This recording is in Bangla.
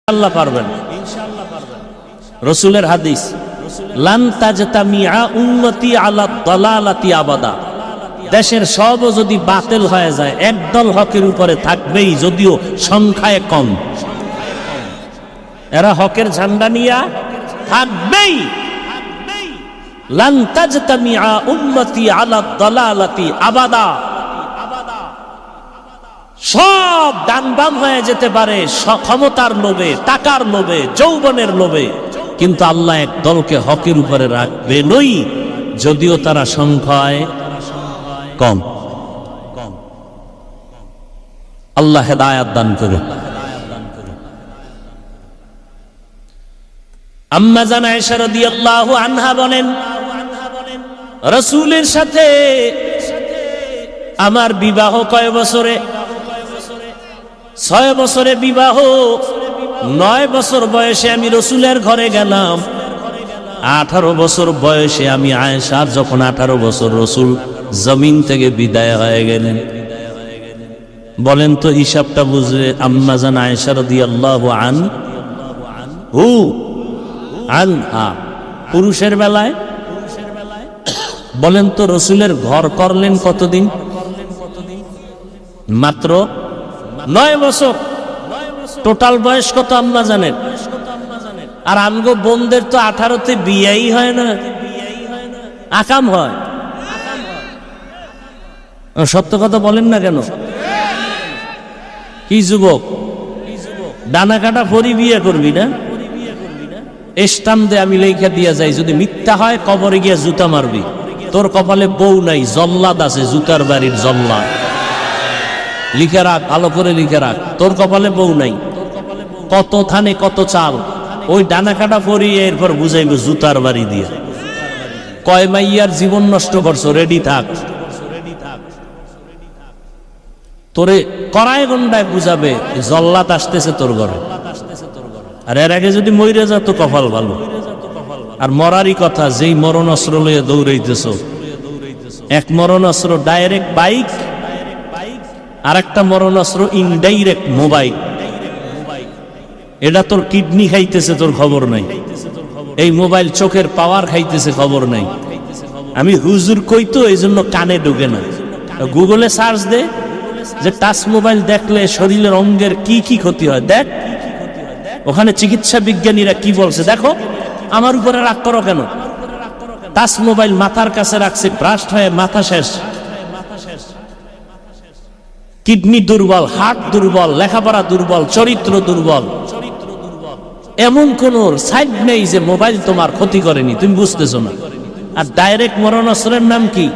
ইনশাআল্লাহ পারবেন। রাসূলের হাদিস, লান তাজতামিআ উম্মতি আলা দালালাতি আবাদা। দেশের সব যদি বাতিল হয়ে যায়, একদল হকের উপরে থাকবেই, যদিও সংখ্যায় কম। এরা হকের ঝান্ডা নিয়া থাকবেই। লান তাজতামিআ উম্মতি আলা দালালাতি আবাদা। সব ডান বাম হয়ে যেতে পারে ক্ষমতার লোভে, টাকার লোভে, যৌবনের লোভে, কিন্তু আল্লাহ এক দলকে হকের উপরে রাখবেনই, যদিও তারা সংখ্যায় কম। আল্লাহ হেদায়াত দান করুন। আম্মা জান আয়েশা রাদিয়াল্লাহু আনহা বলেন, রাসূলের সাথে আমার বিবাহ কয় বছরে? 6 বছরে বিবাহ। 9 বছর বয়সে আমি রাসূলের ঘরে গেলাম। 18 বছর বয়সে আমি আয়েশা, যখন 18 বছর রাসূল জমিন থেকে বিদায় হয়ে গেলেন। বলেন তো হিসাবটা বুঝবে। আম্মা জান আয়েশা রাদিয়াল্লাহু আনহা পুরুষের বেলায় বলেন তো রাসূলের ঘর করলেন কতদিন? মাত্র 9 বছর। টোটাল বয়স কত আম্মা জানেন? আর আমগো বোনদের তো 18তে বিয়েই হয় না, আকাম হয়। সত্য কথা বলেন না কেন? কি যুবক, ডানা কাটা ফরি বিয়ে করবি না? স্টাম্প দে, আমি লেখা দিয়া যাই, যদি মিথ্যা হয় কবরে গিয়া জুতা মারবি। তোর কপালে বউ নাই, জল্লাদ আছে, জুতার বাড়ির জল্লাদ। লিখে রাখ, ভালো করে লিখে রাখ, তোর কপালে বউ নাই। কত থানে কত চাল, ওই ডানা কাটা পরিয়ে এরপর বুঝাইব জুতার বাড়ি দিয়ে। কয় মাইয়ার জীবন নষ্ট করছো, রেডি থাক। তোরে কড়াই গন্ডায় বুঝাবে জল্লাদ আসতেছে তোর ঘরে। আর এর আগে যদি মইরে যা তো কপাল ভালো। আর মরারই কথা, যেই মরণ অস্ত্র লইয়া দৌড়াইতেছ, এক মরণ অস্ত্র ডাইরেক্ট বাইক, আর একটা মরণ অস্ত্র ইনডাইরেক্ট মোবাইল। এটা তোর কিডনি খাইতেছে, তোর খবর নাই। এই মোবাইল চোখের পাওয়ার খাইতেছে, খবর নাই। আমি হুজুর কইতো, এই জন্য কানে ঢুকে না। গুগলে সার্চ দে যে টাচ মোবাইল দেখলে শরীরের অঙ্গের কি কি ক্ষতি হয়, দেখ ওখানে চিকিৎসা বিজ্ঞানীরা কি বলছে। দেখো, আমার উপরে রাগ করো কেন? টাচ মোবাইল মাথার কাছে রাখছে, ব্রাস্ট হয়ে মাথা শেষ। কিডনি দুর্বল, হার্ট দুর্বল, লেখাপড়া দুর্বল, চরিত্র দুর্বল। এমন কোন সাইড নেই যে মোবাইল তোমার ক্ষতি করেনি, তুমি বুঝতেছো না। আর ডাইরেক্ট মরণ অস্ত্রের নাম কি?